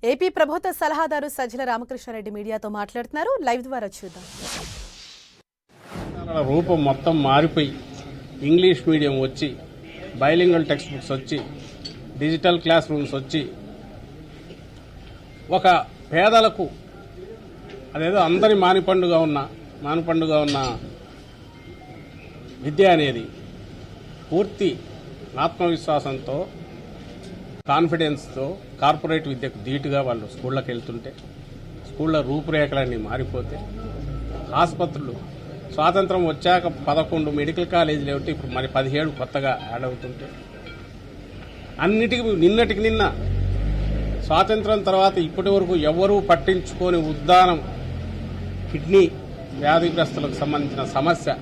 AP ప్రభుత్వ సలహాదారు సజ్జల రామకృష్ణారెడ్డి మీడియాతో మాట్లాడుతున్నారు. లైవ్ ద్వారా చూద్దాం. రూపం మొత్తం మారిపోయి ఇంగ్లీష్ మీడియం వచ్చి బైలింగల్ టెక్స్ట్ బుక్స్ వచ్చి డిజిటల్ క్లాస్ రూమ్స్ వచ్చి ఒక పేదలకు అదేదో అందరి మానిపండుగా ఉన్న విద్య అనేది పూర్తి ఆత్మవిశ్వాసంతో కాన్ఫిడెన్స్తో కార్పొరేట్ విద్యకు ధీటుగా వాళ్ళు స్కూళ్ళకి వెళ్తుంటే స్కూళ్ళ రూపురేఖలన్నీ మారిపోతే ఆసుపత్రులు స్వాతంత్రం వచ్చాక 11 మెడికల్ కాలేజీలు ఏమిటి ఇప్పుడు మరి 17 కొత్తగా యాడ్ అవుతుంటే అన్నిటికీ నిన్నటికి నిన్న స్వాతంత్రం తర్వాత ఇప్పటి వరకు ఎవరూ పట్టించుకోని ఉద్దానం కిడ్నీ వ్యాధిగ్రస్తులకు సంబంధించిన సమస్య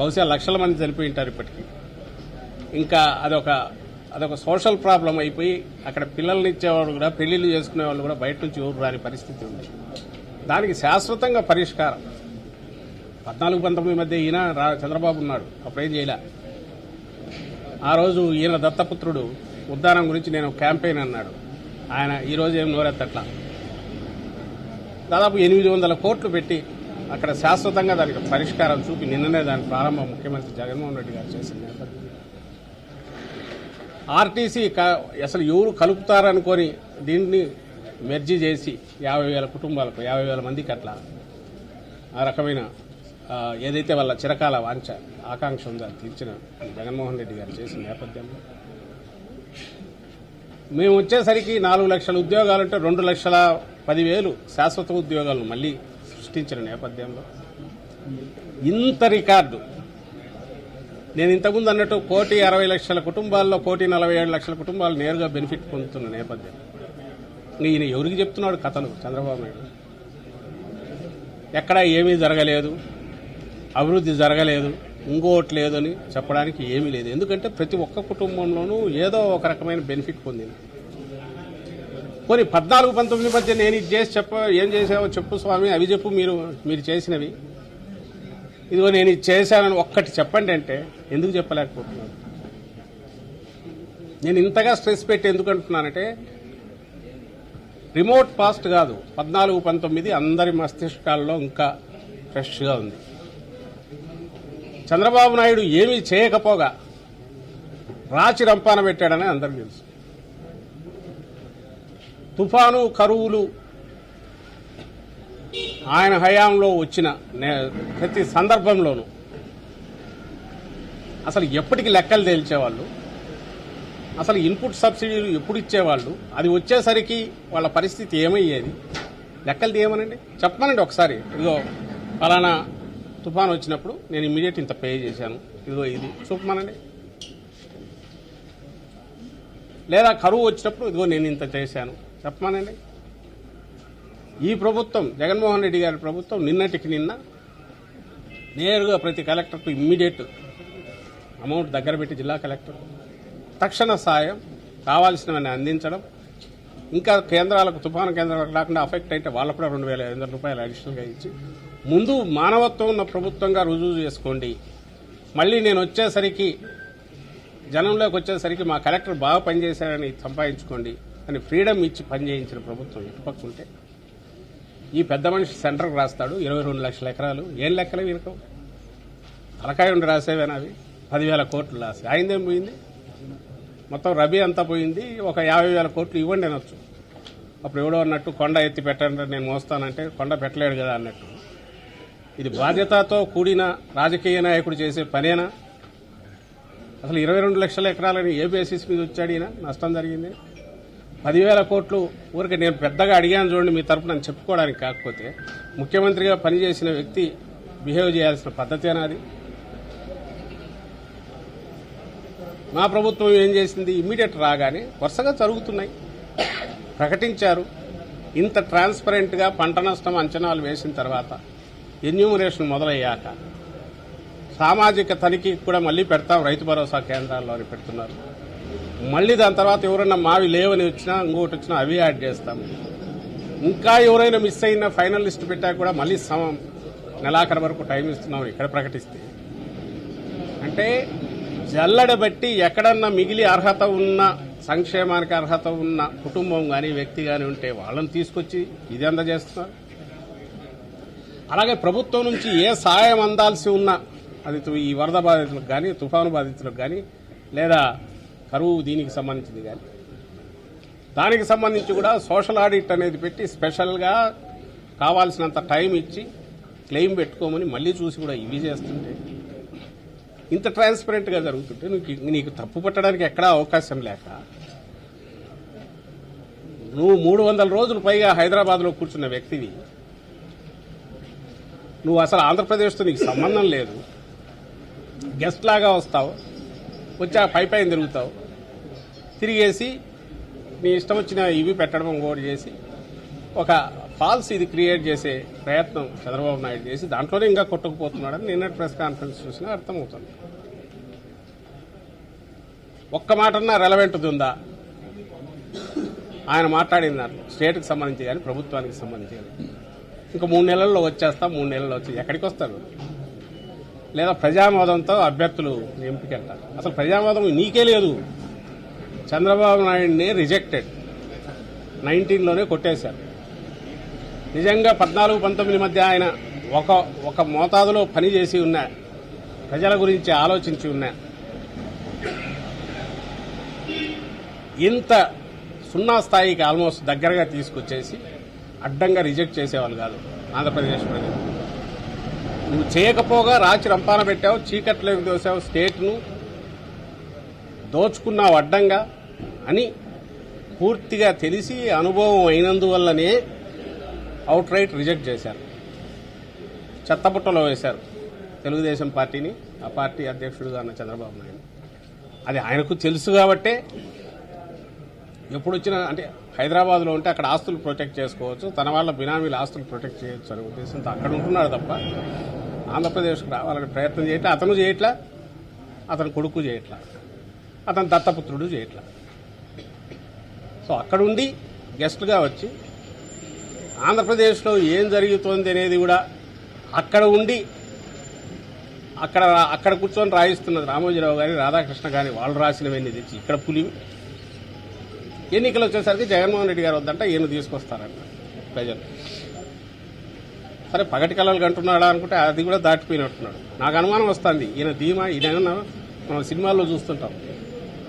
బహుశా లక్షల మంది చనిపోయి ఉంటారు ఇప్పటికీ. ఇంకా అదొక సోషల్ ప్రాబ్లం అయిపోయి అక్కడ పిల్లల్ని ఇచ్చేవాళ్ళు కూడా పెళ్లిళ్ళు చేసుకునే వాళ్ళు కూడా బయట నుంచి ఊరు రాని పరిస్థితి ఉంది. దానికి శాశ్వతంగా పరిష్కారం 14-19 మధ్య ఈయన చంద్రబాబు ఉన్నాడు, అప్పుడేం చేయలే. ఆ రోజు ఈయన దత్తపుత్రుడు ఉద్దానం గురించి నేను క్యాంపెయిన్ అన్నాడు. ఆయన ఈ రోజు ఏం నోరెత్తట్లా. దాదాపు 800 కోట్లు పెట్టి అక్కడ శాశ్వతంగా దానికి పరిష్కారం చూపి నిన్ననే దాని ప్రారంభం ముఖ్యమంత్రి జగన్మోహన్ రెడ్డి గారు చేసిన నేపథ్యం. ఆర్టీసీ అసలు ఎవరు కలుపుతారనుకొని దీన్ని మెర్జీ చేసి 50,000 కుటుంబాలకు 50,000 మందికి అట్లా ఆ రకమైన ఏదైతే వాళ్ళ చిరకాల వాంఛ ఆకాంక్ష ఉందో అది తీర్చిన జగన్మోహన్ రెడ్డి గారు చేసిన నేపథ్యంలో మేము వచ్చేసరికి 4 లక్షల ఉద్యోగాలంటే 2,10,000 శాశ్వత ఉద్యోగాలను మళ్లీ సృష్టించిన నేపథ్యంలో ఇంత రికార్డు. నేను ఇంతకుముందు అన్నట్టు 1,60,00,000 కుటుంబాల్లో 1,47,00,000 కుటుంబాలు నేరుగా బెనిఫిట్ పొందుతున్న నేపథ్యం. ఈయన ఎవరికి చెప్తున్నాడు కథలు? చంద్రబాబు నాయుడు ఎక్కడా ఏమీ జరగలేదు, అభివృద్ధి జరగలేదు, ఇంకోటి లేదని చెప్పడానికి ఏమీ లేదు. ఎందుకంటే ప్రతి ఒక్క కుటుంబంలోనూ ఏదో ఒక రకమైన బెనిఫిట్ పొందింది. పోనీ 14-19 మధ్య నేను ఇది చేసి ఏం చేసావో చెప్పు స్వామి, అవి చెప్పు మీరు చేసినవి, ఇదిగో నేను ఇది చేశానని ఒక్కటి చెప్పండి అంటే ఎందుకు చెప్పలేకపోతున్నాను? నేను ఇంతగా స్ట్రెస్ పెట్టి ఎందుకు అంటున్నానంటే రిమోట్ పాస్ట్ కాదు, 14-19 అందరి మస్తిష్కాల్లో ఇంకా ఫ్రెష్గా ఉంది. చంద్రబాబు నాయుడు ఏమీ చేయకపోగా రాచి రంపాన పెట్టాడని అందరికీ తెలుసు. తుఫాను కరువులు ఆయన హయాంలో వచ్చిన ప్రతి సందర్భంలోనూ అసలు ఎప్పటికి లెక్కలు తేల్చేవాళ్ళు, అసలు ఇన్పుట్ సబ్సిడీలు ఎప్పుడు ఇచ్చేవాళ్ళు, అది వచ్చేసరికి వాళ్ళ పరిస్థితి ఏమయ్యేది, లెక్కలు తీయమనండి, చెప్పమనండి ఒకసారి. ఇదిగో ఫలానా తుఫాను వచ్చినప్పుడు నేను ఇమ్మీడియట్ ఇంత పే చేశాను, ఇదిగో ఇది చూపమనండి. లేదా కరువు వచ్చినప్పుడు ఇదిగో నేను ఇంత చేశాను చెప్పమనండి. ఈ ప్రభుత్వం జగన్మోహన్ రెడ్డి గారి ప్రభుత్వం నిన్నటికి నిన్న నేరుగా ప్రతి కలెక్టర్కు ఇమ్మీడియట్ అమౌంట్ దగ్గర పెట్టి జిల్లా కలెక్టర్ తక్షణ సాయం కావాల్సినవన్నీ అందించడం, ఇంకా కేంద్రాలకు తుఫాను కేంద్రాలకు రాకుండా అఫెక్ట్ అయితే వాళ్ళకు కూడా 2,500 రూపాయలు అడిషనల్గా ఇచ్చి ముందు మానవత్వం ఉన్న ప్రభుత్వంగా రుజువు చేసుకోండి. మళ్ళీ నేను వచ్చేసరికి జనంలోకి వచ్చేసరికి మా కలెక్టర్ బాగా పనిచేశారని సంపాదించుకోండి అని ఫ్రీడమ్ ఇచ్చి పనిచేయించిన ప్రభుత్వం ఇటుపక్క ఉంటే ఈ పెద్ద మనిషి సెంటర్కి రాస్తాడు 22 లక్షల ఎకరాలు. ఏం లెక్కలే వీరకం? తలకాయ ఉండి రాసేవేనా అవి? 10,000 కోట్లు రాసి అయిందేం పోయింది? మొత్తం రబీ అంతా పోయింది. ఒక 50,000 కోట్లు ఇవ్వండి అనొచ్చు. అప్పుడు ఎవడో అన్నట్టు కొండ ఎత్తి పెట్టండి నేను మోస్తానంటే కొండ పెట్టలేడు కదా అన్నట్టు. ఇది బాధ్యతతో కూడిన రాజకీయ నాయకుడు చేసే పనేనా? అసలు 22 లక్షల ఎకరాలని ఏ బేసిస్ మీద వచ్చాడు ఈయన? నష్టం జరిగింది 10,000 కోట్లు. ఊరికి నేను పెద్దగా అడిగాను చూడండి మీ తరపున చెప్పుకోవడానికి. కాకపోతే ముఖ్యమంత్రిగా పనిచేసిన వ్యక్తి బిహేవ్ చేయాల్సిన పద్ధతేనా అది? మా ప్రభుత్వం ఏం చేసింది? ఇమ్మీడియట్ రాగానే వరుసగా జరుగుతున్నాయి, ప్రకటించారు. ఇంత ట్రాన్స్పరెంట్గా పంట నష్టం అంచనాలు వేసిన తర్వాత ఎన్యూమరేషన్ మొదలయ్యాక సామాజిక తనిఖీకి కూడా మళ్లీ పెడతాం రైతు భరోసా కేంద్రాల్లో అని పెడుతున్నారు. మళ్లీ దాని తర్వాత ఎవరైనా మావి లేవని వచ్చినా ఇంకోటి వచ్చినా అవి యాడ్ చేస్తాము. ఇంకా ఎవరైనా మిస్ అయినా ఫైనల్ లిస్ట్ పెట్టాక కూడా మళ్లీ నెలాఖరు వరకు టైం ఇస్తున్నాం ఇక్కడ ప్రకటిస్తే. అంటే జల్లెడ బట్టి ఎక్కడన్నా మిగిలి అర్హత ఉన్న సంక్షేమానికి అర్హత ఉన్న కుటుంబం కానీ వ్యక్తి కానీ ఉంటే వాళ్ళని తీసుకొచ్చి ఇది అందజేస్తున్నారు. అలాగే ప్రభుత్వం నుంచి ఏ సహాయం అందాల్సి ఉన్నా అది ఈ వరద బాధితులకు కానీ తుఫాను బాధితులకు కానీ లేదా కరువు దీనికి సంబంధించింది కానీ దానికి సంబంధించి కూడా సోషల్ ఆడిట్ అనేది పెట్టి స్పెషల్గా కావాల్సినంత టైం ఇచ్చి క్లెయిమ్ పెట్టుకోమని మళ్ళీ చూసి కూడా ఇవి చేస్తుంటే ఇంత ట్రాన్స్పరెంట్గా జరుగుతుంటే నీకు తప్పు పట్టడానికి ఎక్కడా అవకాశం లేక నువ్వు 300 రోజులు పైగా హైదరాబాద్లో కూర్చున్న వ్యక్తివి, నువ్వు అసలు ఆంధ్రప్రదేశ్తో నీకు సంబంధం లేదు, గెస్ట్ లాగా వస్తావు, వచ్చా పైపైన తిరుగుతావు, తిరిగేసి నీ ఇష్టం వచ్చిన ఇవి పెట్టడం ఇంకోటి చేసి ఒక ఫాల్స్ ఇది క్రియేట్ చేసే ప్రయత్నం చంద్రబాబు నాయుడు చేసి దాంట్లోనే ఇంకా కొట్టుకుపోతున్నాడని నిన్నటి ప్రెస్ కాన్ఫరెన్స్ చూసినా అర్థమవుతుంది. ఒక్క మాటన్నా రెలవెంట్ ఉందా ఆయన మాట్లాడిన దాంట్లో స్టేట్కి సంబంధించి కానీ ప్రభుత్వానికి సంబంధించి కానీ? ఇంకా 3 నెలల్లో వచ్చేస్తాం, 3 నెలల్లో వచ్చి ఎక్కడికి వస్తారు? లేదా ప్రజామోదంతో అభ్యర్థులు ఎంపికెళ్తారు. అసలు ప్రజామోదం నీకే లేదు. చంద్రబాబు నాయుడిని రిజెక్టెడ్ 19లోనే కొట్టేశారు. నిజంగా 14-19 మధ్య ఆయన ఒక మోతాదులో పనిచేసి ఉన్నా, ప్రజల గురించి ఆలోచించి ఉన్నా, ఇంత సున్నా స్థాయికి ఆల్మోస్ట్ దగ్గరగా తీసుకొచ్చేసి అడ్డంగా రిజెక్ట్ చేసేవాళ్ళు కాదు ఆంధ్రప్రదేశ్ ప్రజలు. నువ్వు చేయకపోగా రాచి రంపాన పెట్టావు, చీకట్లోకి దోసావు, స్టేట్ను దోచుకున్నావు అడ్డంగా అని పూర్తిగా తెలిసి అనుభవం అయినందువల్లనే అవుట్ రైట్ రిజెక్ట్ చేశారు. చెత్తబుట్టలో వేశారు తెలుగుదేశం పార్టీని, ఆ పార్టీ అధ్యక్షుడుగా ఉన్న చంద్రబాబు నాయుడు. అది ఆయనకు తెలుసు కాబట్టే ఎప్పుడు వచ్చినా అంటే హైదరాబాద్లో ఉంటే అక్కడ ఆస్తులు ప్రొటెక్ట్ చేసుకోవచ్చు, తన వాళ్ళ బినామీల ఆస్తులు ప్రొటెక్ట్ చేయొచ్చు అనే ఉద్దేశంతో అక్కడ ఉంటున్నాడు తప్ప ఆంధ్రప్రదేశ్కు రావాలని ప్రయత్నం చేయట్లా. అతను చేయట్లా, అతని కొడుకు చేయట్లా, అతని దత్తపుత్రుడు చేయట్లా. సో అక్కడుండి గెస్ట్గా వచ్చి ఆంధ్రప్రదేశ్లో ఏం జరుగుతోంది అనేది కూడా అక్కడ ఉండి అక్కడ కూర్చొని రాయిస్తున్నది రామోజీరావు గారి, రాధాకృష్ణ గారి వాళ్ళు రాసినవన్నీ తెచ్చి ఇక్కడ పులివి. ఎన్నికలు వచ్చేసరికి జగన్మోహన్ రెడ్డి గారు వద్దంట ఈయన తీసుకొస్తారంట ప్రజలు. సరే పగటి కళలు అంటున్నాడా అనుకుంటే అది కూడా దాటిపోయినట్టున్నాడు. నాకు అనుమానం వస్తుంది ఈయన ధీమా. ఈయన మనం సినిమాల్లో చూస్తుంటాం,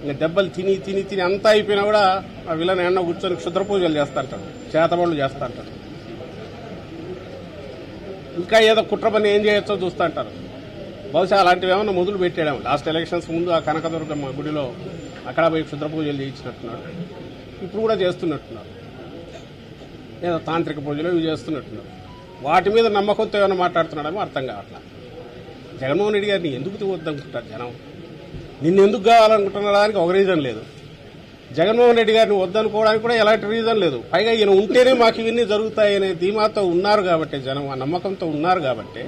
ఇంకా దెబ్బలు తిని తిని తిని అంతా అయిపోయినా కూడా ఆ విలన్ ఎన్న కూర్చొని క్షుద్ర పూజలు చేస్తాంటాడు, చేతబడులు చేస్తాంటాడు, ఇంకా ఏదో కుట్ర పని ఏం చేయొచ్చో చూస్తుంటారు. బహుశా అలాంటివి ఏమన్నా మొదలు పెట్టాడు లాస్ట్ ఎలక్షన్స్ ముందు ఆ కనకదుర్గమ్మ గుడిలో అక్కడ పోయి క్షుద్ర పూజలు చేయించినట్టున్నాడు. ఇప్పుడు కూడా చేస్తున్నట్టున్నారు, ఏదో తాంత్రిక పూజలు ఇవి చేస్తున్నట్టున్నారు. వాటి మీద నమ్మకంతో ఏమైనా మాట్లాడుతున్నాడేమో అర్థం కావట్లా. జగన్మోహన్ రెడ్డి గారిని ఎందుకు వద్దనుకుంటారు జనం? నిన్ను ఎందుకు కావాలనుకుంటున్నదానికి ఒక రీజన్ లేదు, జగన్మోహన్ రెడ్డి గారిని వద్దనుకోవడానికి కూడా ఎలాంటి రీజన్ లేదు. పైగా ఈయన ఉంటేనే మాకు ఇవన్నీ జరుగుతాయనే ధీమాతో ఉన్నారు కాబట్టి, జనం ఆ నమ్మకంతో ఉన్నారు కాబట్టి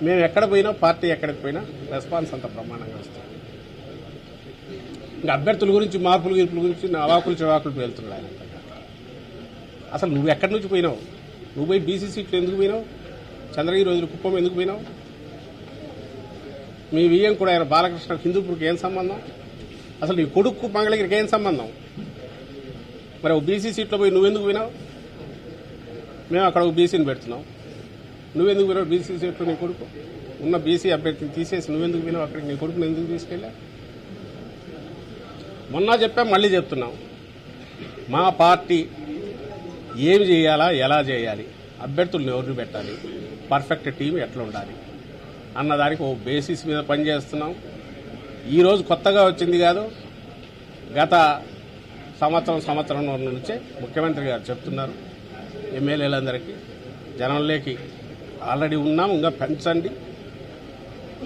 మేము ఎక్కడ పోయినా, పార్టీ ఎక్కడికి పోయినా రెస్పాన్స్ అంత ప్రమాణంగా వస్తుంది. ఇంకా అభ్యర్థుల గురించి, మార్పుల గిర్పుల గురించి అవాకులు చివాకులు పేలుతున్నాడు ఆయన. అసలు నువ్వు ఎక్కడి నుంచి పోయినావు? నువ్వు పోయి బీసీ సీట్లు ఎందుకు పోయినావు? చంద్రగిరి రోజులు కుప్పం ఎందుకు పోయినావు? మీ వియ్యం కూడా ఆయన బాలకృష్ణ హిందూపూర్కి ఏం సంబంధం? అసలు నీ కొడుకు మంగళగిరికి ఏం సంబంధం? మరి ఒక బీసీ సీట్లో పోయి నువ్వెందుకు పోయినావు? మేము అక్కడ ఒక బీసీని పెడుతున్నాం, నువ్వెందుకు పోయినావు బీసీ సీట్లో? నీ కొడుకు ఉన్న బీసీ అభ్యర్థిని తీసేసి నువ్వెందుకు పోయినావు అక్కడికి? నీ కొడుకుని ఎందుకు తీసుకెళ్ళావు? మొన్న చెప్పాం, మళ్ళీ చెప్తున్నాం, మా పార్టీ ఏమి చేయాలా, ఎలా చేయాలి, అభ్యర్థులను ఎవరిని పెట్టాలి, పర్ఫెక్ట్ టీం ఎట్లా ఉండాలి అన్నదానికి ఓ బేసిస్ మీద పనిచేస్తున్నాం. ఈరోజు కొత్తగా వచ్చింది కాదు, గత సంవత్సరం నుంచే ముఖ్యమంత్రి గారు చెప్తున్నారు ఎమ్మెల్యేలందరికీ, జనంలోకి ఆల్రెడీ ఉన్నాం, ఇంకా పెంచండి.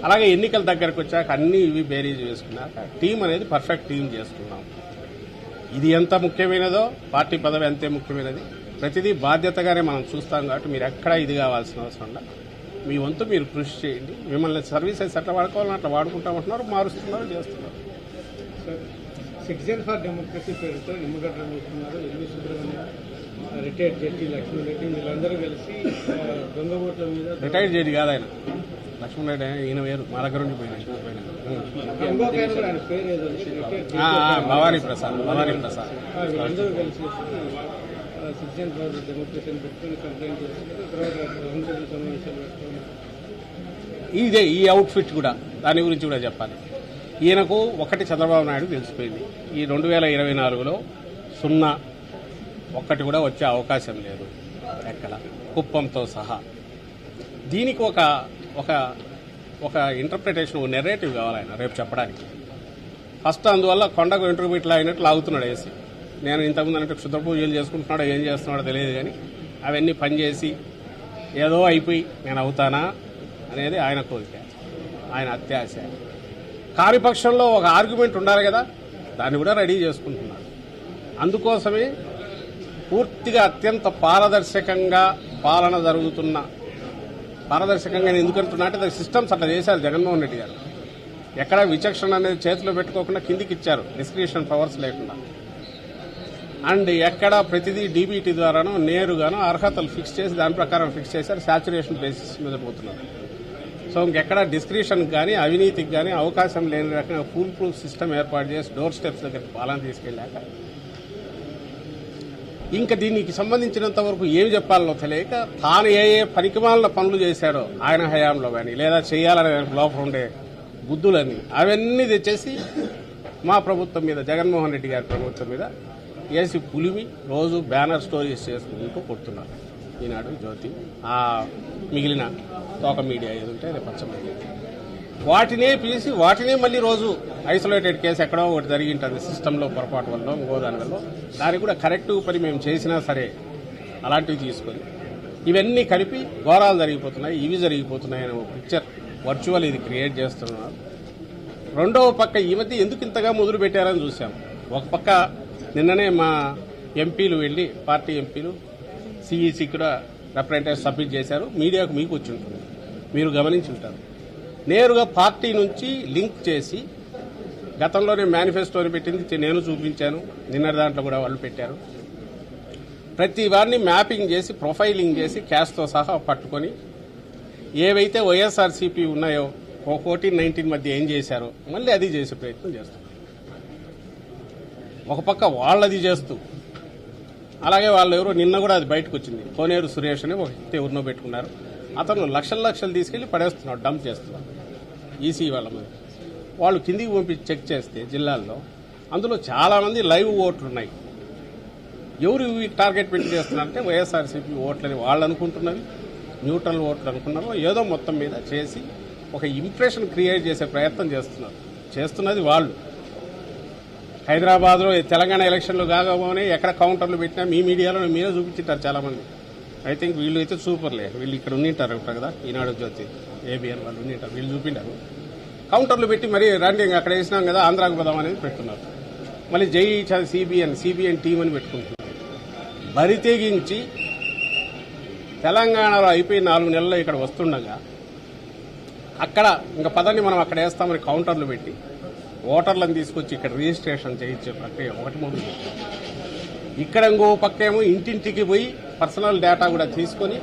అలాగే ఎన్నికల దగ్గరకు వచ్చాక అన్ని ఇవి బేరీజ్ వేసుకున్నాక టీం అనేది పర్ఫెక్ట్ టీం చేసుకున్నాం. ఇది ఎంత ముఖ్యమైనదో పార్టీ పదవి అంతే ముఖ్యమైనది. ప్రతిదీ బాధ్యతగానే మనం చూస్తాం కాబట్టి మీరు ఎక్కడా ఇది కావాల్సిన అవసరం లేదు. మీ వంతు మీరు కృషి చేయండి. మిమ్మల్ని సర్వీసెస్ ఎట్లా వాడుకోవాలని అట్లా వాడుకుంటామంటున్నారు, మారుస్తున్నారు, చేస్తున్నారు. సిటిజన్ ఫర్ డెమోక్రసీ పేరుతో నిమ్మగడ్డ చూస్తున్నారు. LV Subrahmanyam Reddy retired judge Lakshman Reddy వీళ్ళందరూ కలిసి దొంగ ఓట్ల మీద రిటైర్డ్ చేయడు కాదు ఆయన లక్ష్మణ్ రెడ్డి ఈయన వేరు మా దగ్గర నుంచి పోయినా ఇంకొక ఆయన కూడా ఆయన పేరు ఏదో రిటైర్డ్ భవానీ ప్రసాద్ వీళ్ళందరూ కలిసి సిటిజన్ ఫర్ డెమోక్రసీ పెట్టుకుని కంప్లైంట్ చేస్తున్నారు. తర్వాత రౌండ్ సమావేశాలు పెట్టుకున్నారు. ఇదే ఈ అవుట్ఫిట్ కూడా దాని గురించి కూడా చెప్పాలి. ఈయనకు ఒకటి చంద్రబాబు నాయుడు తెలిసిపోయింది, ఈ 2024లో 0 ఒక్కటి కూడా వచ్చే అవకాశం లేదు ఎక్కడ, కుప్పంతో సహా. దీనికి ఒక ఇంటర్ప్రిటేషన్, నెరేటివ్ కావాలి ఆయన రేపు చెప్పడానికి. ఫస్ట్ అందువల్ల కొండకు ఇంటర్వ్యూట్లు అయినట్లు లాగుతున్నాడు వేసి. నేను ఇంతకుముందు అంటే క్షుద్ర పూజలు చేసుకుంటున్నాడో ఏం చేస్తున్నాడో తెలియదు, కానీ అవన్నీ పనిచేసి ఏదో అయిపోయి నేను అవుతానా అనేది ఆయన కోరిక, ఆయన అత్యాశ. కార్యపక్షంలో ఒక ఆర్గ్యుమెంట్ ఉండాలి కదా, దాన్ని కూడా రెడీ చేసుకుంటున్నాడు. అందుకోసమే పూర్తిగా అత్యంత పారదర్శకంగా పాలన జరుగుతున్న, పారదర్శకంగా ఎందుకంటున్నా అంటే సిస్టమ్స్ అట్లా చేశారు జగన్మోహన్ రెడ్డి గారు. ఎక్కడ విచక్షణ అనేది చేతిలో పెట్టుకోకుండా కిందికి ఇచ్చారు, డిస్క్రిప్షన్ పవర్స్ లేకుండా. అండ్ ఎక్కడ ప్రతిదీ డీబీటీ ద్వారానో నేరుగానో అర్హతలు ఫిక్స్ చేసి దాని ప్రకారం ఫిక్స్ చేశారు, శాచురేషన్ బేసిస్ మీద పోతున్నారు. సో ఇంకెక్కడ డిస్క్రిప్షన్ కానీ అవినీతికి కానీ అవకాశం లేని రకంగా ఫుల్ ప్రూఫ్ సిస్టమ్ ఏర్పాటు చేసి డోర్ స్టెప్స్ దగ్గరికి పాలన తీసుకెళ్ళాక ఇంకా దీనికి సంబంధించినంత వరకు ఏమి చెప్పాలో తెలియక తాను ఏ పనికిమాలిన పనులు చేశాడో ఆయన హయాంలో కానీ లేదా చేయాలనే లోపల ఉండే బుద్ధులని అవన్నీ తెచ్చేసి మా ప్రభుత్వం మీద, జగన్మోహన్ రెడ్డి గారి ప్రభుత్వం మీద వేసి పులిమి రోజు బ్యానర్ స్టోరీస్ చేసుకుంటూ కొడుతున్నారు. ఈనాడు, జ్యోతి, ఆ మిగిలిన తోక మీడియా ఏదుంటే అదే పచ్చ మీడియా, వాటినే పిలిచి వాటినే మళ్ళీ రోజు ఐసోలేటెడ్ కేసు ఎక్కడో ఒకటి జరిగి ఉంటుంది సిస్టంలో పొరపాటు వల్ల ఇంకో దాని వల్ల. దానికి కూడా కరెక్టివ్ పని మేము చేసినా సరే అలాంటివి తీసుకొని ఇవన్నీ కలిపి ఘోరాలు జరిగిపోతున్నాయి, ఇవి జరిగిపోతున్నాయి అనే ఒక పిక్చర్ వర్చువల్ ఇది క్రియేట్ చేస్తున్నారు. రెండవ పక్క ఈ మధ్య ఎందుకు ఇంతగా మొదలు పెట్టారని చూసాం. ఒక పక్క నిన్ననే మా ఎంపీలు వెళ్ళి, పార్టీ ఎంపీలు సిఈసి కూడా రిప్రజెంటేటివ్ సబ్మిట్ చేశారు. మీడియాకు మీకు వచ్చి ఉంటుంది, మీరు గమనించి ఉంటారు. నేరుగా పార్టీ నుంచి లింక్ చేసి గతంలోనే మేనిఫెస్టోని పెట్టింది నేను చూపించాను, నిన్న దాంట్లో కూడా వాళ్ళు పెట్టారు. ప్రతి వారిని మ్యాపింగ్ చేసి ప్రొఫైలింగ్ చేసి క్యాష్తో సహా పట్టుకొని ఏవైతే వైఎస్ఆర్సీపీ ఉన్నాయో 14-19 మధ్య ఏం చేశారో మళ్ళీ అది చేసే ప్రయత్నం చేస్తారు. ఒక పక్క వాళ్ళది చేస్తూ, అలాగే వాళ్ళు ఎవరో నిన్న కూడా అది బయటకు వచ్చింది, కోనేరు సురేష్ అని ఒక వ్యక్తి ఎవరినో పెట్టుకున్నారు. అతను లక్షలు తీసుకెళ్లి పడేస్తున్నాడు, డంప్ చేస్తున్నాడు ఈసీ వాళ్ళ మీద. వాళ్ళు కిందికి పంపించి చెక్ చేస్తే జిల్లాల్లో అందులో చాలా మంది లైవ్ ఓట్లు ఉన్నాయి. ఎవరు టార్గెట్ పెట్టి చేస్తున్నారంటే వైఎస్ఆర్సీపీ ఓట్లని వాళ్ళు అనుకుంటున్నవి, న్యూట్రల్ ఓట్లు అనుకున్నారో ఏదో మొత్తం మీద చేసి ఒక ఇంప్రెషన్ క్రియేట్ చేసే ప్రయత్నం చేస్తున్నది వాళ్ళు. హైదరాబాద్లో తెలంగాణ ఎలక్షన్లు కాగానే ఎక్కడ కౌంటర్లు పెట్టినా మీ మీడియాలో మీరే చూపించారు చాలా మంది. ఐ థింక్ వీళ్ళు అయితే సూపర్లే, వీళ్ళు ఇక్కడ ఉండింటారు కదా, ఈనాడు, జ్యోతి, ఏబిఎన్ వాళ్ళు ఉండింటారు, వీళ్ళు చూపించారు. కౌంటర్లు పెట్టి మరీ రండి అక్కడ వేసినాం కదా ఆంధ్రాకు పోదాం అనేది పెట్టుకున్నారు. మళ్ళీ జై సిబిఎన్ టీం అని పెట్టుకుంటున్నారు. బరి తెగించి తెలంగాణలో అయిపోయి 4 నెలల్లో ఇక్కడ వస్తుండగా అక్కడ ఇంకా పదండి మనం అక్కడ వేస్తామని కౌంటర్లు పెట్టి ఓటర్లను తీసుకొచ్చి ఇక్కడ రిజిస్ట్రేషన్ చేయించే ప్రక్రియ ఒకటి మొదలు. ఇక్కడ ఇంకో పక్కేమో ఇంటింటికి పోయి పర్సనల్ డేటా కూడా తీసుకొని